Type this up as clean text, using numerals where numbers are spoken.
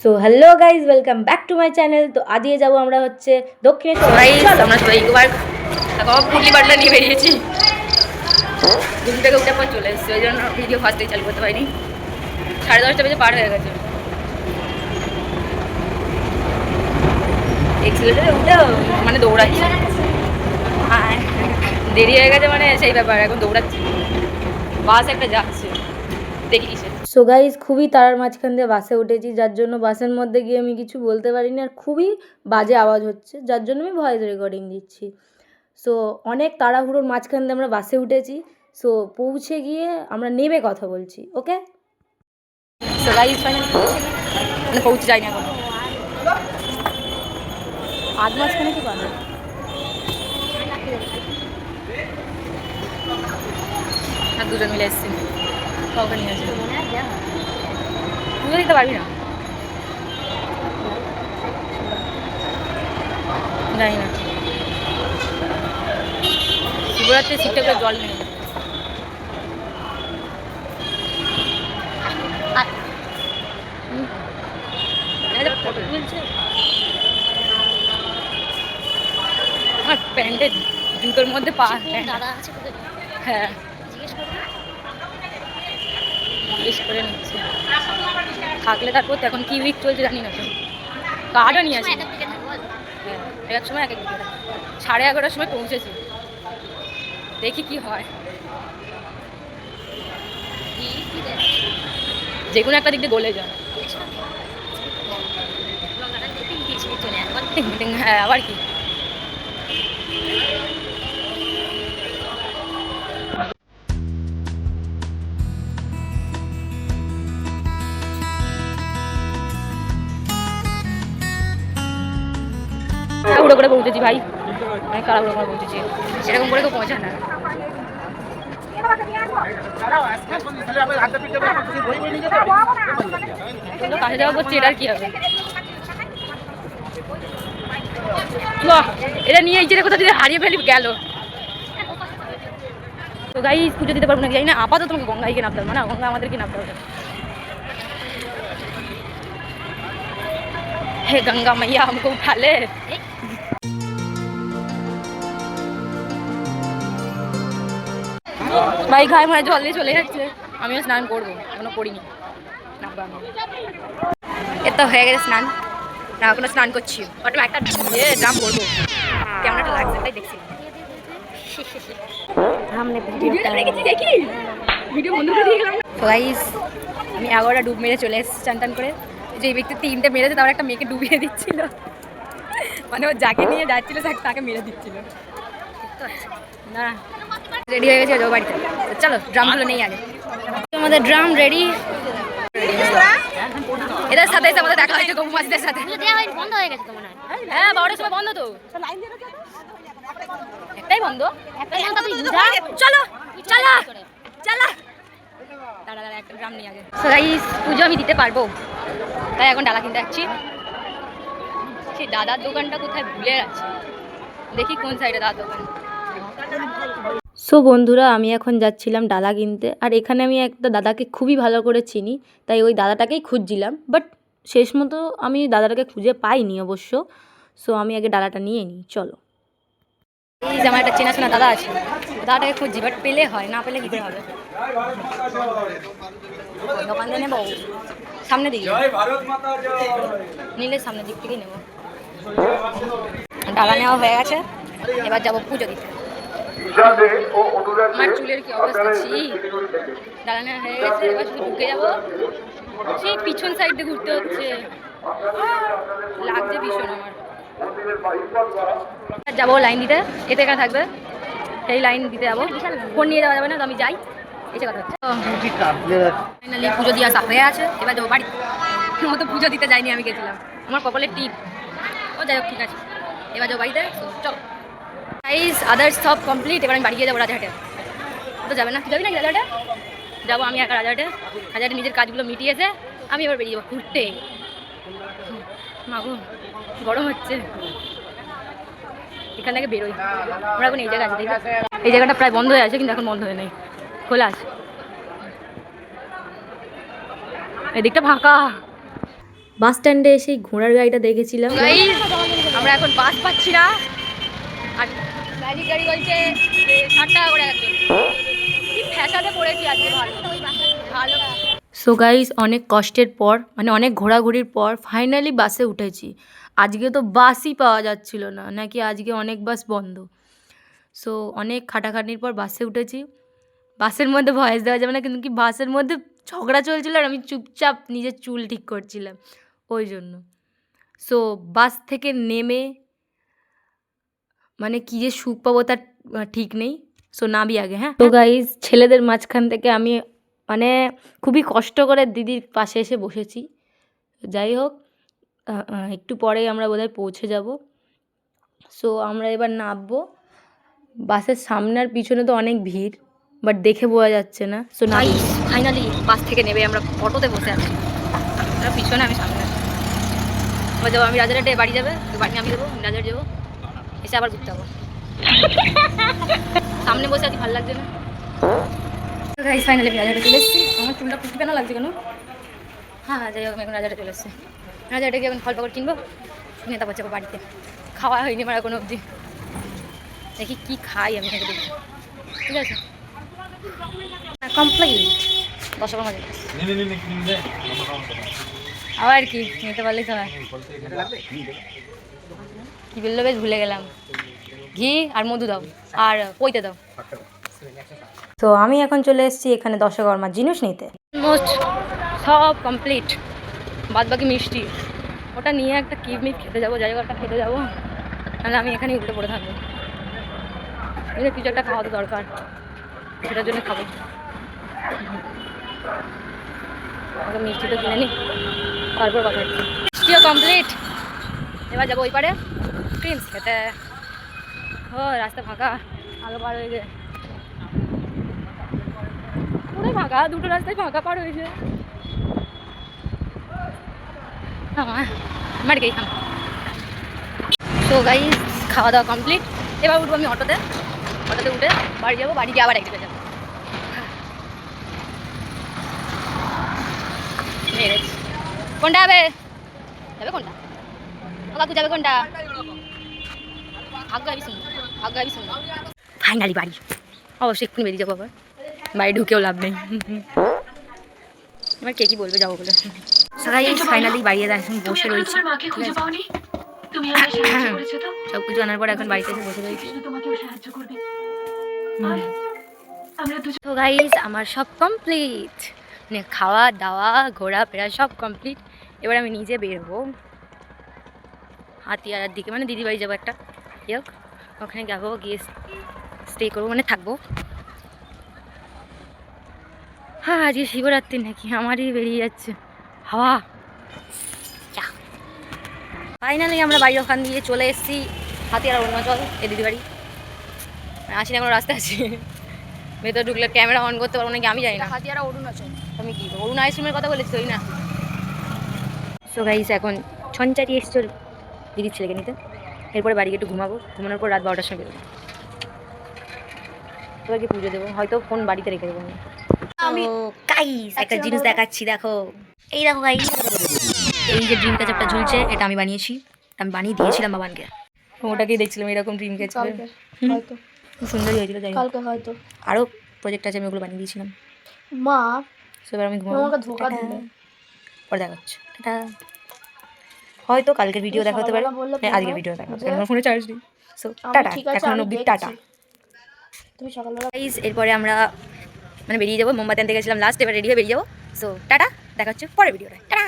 So hello guys, welcome back to my channel. তো আজকে যাবো আমরা হচ্ছে দক্ষিণেশ্বর। আমরা সবাই একবার পুটলি বাটলা নিয়ে বেরিয়েছি। ঘুম থেকে উঠে পর চলে এসেছি, ওই জন্য ভিডিও ফার্স্টেই চালু করতে পারিনি। 10:30 বেজে পার হয়ে গেছে। এক্সিলেটারে উঠে মানে দৌড়াচ্ছি, দেরি হয়ে গেছে মানে সেই ব্যাপার, এখন দৌড়াচ্ছি। বাস একটা যাচ্ছে, দেখি কিসে। সো গাইজ, খুবই তারার মাঝখান দিয়ে বাসে উঠেছি, যার জন্য বাসের মধ্যে গিয়ে আমি কিছু বলতে পারিনি, আর খুবই বাজে আওয়াজ হচ্ছে, যার জন্য আমি ভয়েস রেকর্ডিং দিচ্ছি। সো অনেক তাড়াহুড়োর মাঝখান দিয়ে আমরা বাসে উঠেছি। সো পৌঁছে গিয়ে আমরা নেমে কথা বলছি, ওকে? সো গাইস ফাইনালি মানে পৌঁছে যায়নি এখন, আধ মাঝখানে কি পাবে। আর দুজন মিলে এসছি, কাউকে নিয়ে আসবে, পুজো দিতে পারবি না জানি না। শিবরাত্রির শিবটা করে জল নেই। ফটো তুলছে আমার প্যান্টের জুতোর মধ্যে পা। হ্যাঁ জিজ্ঞেস করে নিচ্ছে, থাকলে তারপর এখন কি উইক চলছে জানি না তো। কার্ডও নিয়ে আসি, হ্যাঁ এক সময় এক এক দিকে। 11:30 সময় পৌঁছেছি, দেখি কি হয়। যে কোনো একটা দিক দিয়ে গলে যায়। হ্যাঁ আবার কি। তাড়াহুড়ো করে পৌঁছেছি ভাই, অনেক তাড়াহুড়ো করে পৌঁছেছি, সেরকম করে কেউ পৌঁছায় না। কাছে যাওয়া করছি, এটার কি হবে। এটা নিয়ে এই যে কোথা দিয়ে হারিয়ে ফেলি গেল। তো গাই পুজো দিতে পারবো না জানি না, আপাতত তোমাকে গঙ্গাইকে নামতে হবে না, গঙ্গা আমাদেরকে নামতে হবে। হে গঙ্গা মাইয়া আমাকে উঠালে। ভাই গায়ে মানে জল দিয়ে চলে যাচ্ছে, আমিও স্নান করবো, এখনো করিনি। এ তো হয়ে গেছে স্নান, না এখনো স্নান করছি। ওটা একটা ড্রাম করবো, কেমনটা লাগছে তাই দেখছি। আমি 11টা ডুব মেরে চলে এসেছি চান টান করে। যে ব্যক্তি 3টে মেরেছে, তারপর একটা মেয়েকে ডুবিয়ে দিচ্ছিল, মানে ও যাকে নিয়ে যাচ্ছিল তাকে মেরে দিচ্ছিল। না রেডি হয়ে গেছে, যাবো বাড়িতে। চলো ড্রামগুলো নেই আগে। আমাদের ড্রাম রেডি। এদের সাথে এসে আমাদের দেখা হয়েছে গবু মাছদের সাথে। বন্ধ হয়ে গেছে তো মনে হয়। হ্যাঁ 12টার সময় বন্ধ তো, একটাই বন্ধ। চলো চলো চলো, দাঁড়া দাঁড়া একটা ড্রাম নিয়ে আগে। সো গাইস পুজো আমি দিতে পারবো, তাই এখন ডালা কিনতে যাচ্ছি। সেই দাদার দোকানটা কোথায় ভুলে যাচ্ছি, দেখি কোন সাইডে দাদার দোকান। সো বন্ধুরা, আমি এখন যাচ্ছিলাম ডালা কিনতে, আর এখানে আমি একটা দাদাকে খুবই ভালো করে চিনি, তাই ওই দাদাটাকেই খুঁজছিলাম, বাট শেষ মতো আমি দাদাটাকে খুঁজে পাইনি অবশ্য। সো আমি আগে ডালাটা নিয়ে নিই, চলো। এই যে আমার একটা চেনাশোনা দাদা আছে, দাদাটাকে খুঁজছি, বাট পেলে হয়, না পেলে কী করে হবে। দোকান দিয়ে নেবো সামনে দিকে, নিলে সামনের দিক থেকেই নেবো। ডালা নেওয়া হয়ে গেছে, এবার যাবো পুজো দিতে। আমার চুলের কি অবস্থা, ডালা নেওয়া হয়ে গেছে, এবার শুধু ঢুকে যাবো। সেই পিছন সাইড দিয়ে ঘুরতে হচ্ছে, লাগছে ভীষণ আমার। যাবো লাইন দিতে, এতে এখানে থাকবে, সেই লাইন দিতে যাবো। ফোন নিয়ে যাওয়া যাবে না, তো আমি যাই, এসে কথা হচ্ছে। ফাইনালি পুজো দিয়ে আসা হয়ে আছে, এবার যাবো বাড়ি। মতো পুজো দিতে যাইনি, আমি গেছিলাম, আমার কপালের টিপ। ও যাই হোক, ঠিক আছে, এবার যাবো বাড়িতে। চলো গাইস, আদার্স সব কমপ্লিট, এবার আমি বাড়ি গিয়ে যাবো রাজাহাটে। তো যাবে না, যাবি নাকি রাজাহাটে? যাবো আমি একা রাজাহাটে। রাজাহাটে নিজের কাজগুলো মিটিয়েছে, আমি এবার বেরিয়ে যাবো ঘুরতে। মাগো গরম হচ্ছে, এখান থেকে বেরোই। আমরা এখন এই জায়গা আছে, এই জায়গাটা প্রায় বন্ধ হয়ে আছে, কিন্তু এখন বন্ধ হয়ে নেই, খোলা আছে। এদিকটা ফাঁকা। বাস স্ট্যান্ডে এসে এই ঘোড়ার গাড়িটা দেখেছিলাম। আমরা এখন বাস পাচ্ছি না, আর ম্যাজিক গাড়ি বলছে যে 60 টাকা করে একজন। কি ফ্যাসাদে পড়েছি আজকে, ভালো ভালো। সো গাইস, অনেক কষ্টের পর মানে অনেক ঘোরাঘুরির পর ফাইনালি বাসে উঠেছি। আজকে তো বাসই পাওয়া যাচ্ছিল না, নাকি আজকে অনেক বাস বন্ধ। সো অনেক খাটাখাটনির পর বাসে উঠেছি। বাসের মধ্যে ভয়েস দেওয়া যাবে না, কিন্তু কি বাসের মধ্যে ঝগড়া চলছিল আর আমি চুপচাপ নিজের চুল ঠিক করছিলাম ওই জন্য। সো বাস থেকে নেমে মানে কী যে সুখ পাবো তার ঠিক নেই। সো নাবি আগে। হ্যাঁ, তো গাইজ ছেলেদের মাঝখান থেকে আমি মানে খুবই কষ্ট করে দিদির পাশে এসে বসেছি। যাই হোক, একটু পরেই আমরা বোধহয় পৌঁছে যাব। সো আমরা এবার নামবো। বাসের সামনে আর পিছনে তো অনেক ভিড়, বাট দেখে বোঝা যাচ্ছে না। সো নাবি। ফাইনালি বাস থেকে নেমে আমরা অটোতে বসে আছি, আমরা পিছনে আমি সামনে। এবার যাবো আমি রাজারহাটে, বাড়ি যাবে তো বাড়ি আমি যাবো, আমি রাজারহাট যাবো, এসে আবার ঘুরতে যাবো। সামনে বসে আছি, ভালো লাগছে না। গাইস ফাইনালি আমি রাজারহাটে চলে এসেছি। আমার চুলটা কুচি কেন লাগছে কেন? হ্যাঁ যাই হোক, আমি এখন রাজারহাটে চলে এসেছি। রাজারহাটে গিয়ে এখন ফল পাকড় কিনবো, কিনে তারপর যাবো বাড়িতে। খাওয়া হয়নি আমার এখনো অবধি, দেখি কি খাই আমি এখানে দেখি। ঠিক আছে, কমপ্লিট। দর্শকের মাঝে আবার কি নিতে পারলেই তো হয়। কি বললো বেশ ভুলে গেলাম। ঘি আর মধু দাও আর পইতে দাও। তো আমি এখন চলে এসেছি এখানে দশকর্মার জিনিস নিতে। মোস্ট সব কমপ্লিট, বাদ বাকি মিষ্টি। ওটা নিয়ে একটা কিডনিট খেতে যাবো, যাই হোক একটা খেতে যাবো, নাহলে আমি এখানেই উল্টে পড়ে থাকবো। কিছু একটা খাওয়া তো দরকার, সেটার জন্য খাবো। আমাকে মিষ্টি তো কিনে নি, তারপর কথা হচ্ছে। মিষ্টিও কমপ্লিট, এবার যাবো ওই পারে ক্রিমস খেতে। ও রাস্তা ফাঁকা, আলো পার হয়ে যায়, পুরো ফাঁকা, দুটো রাস্তায় ফাঁকা পার হয়েছে। আমার গেই খাম। তো গাইস খাওয়া দাওয়া কমপ্লিট, এবার উঠবো আমি অটোতে। অটোতে উঠে বাড়ি যাবো, বাড়ি গিয়ে আবার একদিকে যাবো। কোনটা যাবে? যাবে কোনটা? ও কাকু যাবে কোনটা? ভাগ্য আবি সুন্দর, ভাগ্য আবি সুন্দর। ফাইনালি বাড়ি, অবশ্যই এক্ষুনি বেরিয়ে যাবো আবার, বাড়ি ঢুকেও লাভ নেই। এবার কে কি বলবে যাবো বলে। সবাই ফাইনালি বাড়ি এখন বসে রয়েছি। সব কিছু আনার পর এখন বাড়িতে এসে বসে রয়েছি। তো গাইস আমার সব কমপ্লিট, মানে খাওয়া দাওয়া ঘোরাফেরা সব কমপ্লিট। এবার আমি নিজে বেরোবো হাতিয়ারার দিকে, মানে দিদি বাড়ি যাবো একটা, হোক ওখানে যাবো, গিয়ে স্টে করবো, মানে থাকবো। হ্যাঁ আজকে শিবরাত্রি নাকি, আমারই বেরিয়ে যাচ্ছে হাওয়া। ফাইনালি আমরা বাড়ির ওখান দিয়ে চলে এসেছি হাতিয়ারা অরুণাচল, এ দিদি বাড়ি। আসি না, কোনো রাস্তা আছি, ভেতরে ঢুকলে ক্যামেরা অন করতে পারবো নাকি আমি জানি না। হাতিয়ারা অরুণাচল, আমি কি অরুণ আইসক্রিমের কথা বলেছি ওই না। সো গাইস এখন ছঞ্চাটি এসছে দিদির ছেলেকে নিতে, এরপরে বাড়ি একটু ঘুমাবো, ঘুমানোর পর রাত 12টার সময় বেরোবো। এবারকে পুজো দেবো, হয়তো ফোন বাড়িতে রেখে দেবো আমি। গাইস একটা জিনিস দেখাচ্ছি, দেখো এই দেখো গাইস, এই যে ড্রিম ক্যাচারটা ঝুলছে, এটা আমি বানিয়েছি, আমি বানিয়ে দিয়েছিলাম বাবানকে। ওটাকেই দেখছিলাম এরকম ড্রিম ক্যাচার, খুব সুন্দরই হয়েছিল। যাই হোক হয়তো আরও প্রজেক্ট আছে, আমি ওগুলো বানিয়ে দিয়েছিলাম। মা সেবার আমি ঘুমাবো, ধোকা দিলে পরে দেখা হচ্ছে। এটা হয়তো কালকের ভিডিও দেখা হতে পারে, হ্যাঁ আজকের ভিডিও দেখা হতে পারে, আমার ফোনে চার্জ নেই। সো টাটা, এখন অব্দি টাটা। তুমি সকালবেলা এরপরে আমরা মানে বেরিয়ে যাবো, মোমবাতি আনতে গেছিলাম লাস্ট, এবার রেডি হয়ে বেরিয়ে যাবো। সো টাটা, দেখা হচ্ছে পরের ভিডিওটা। টাটা।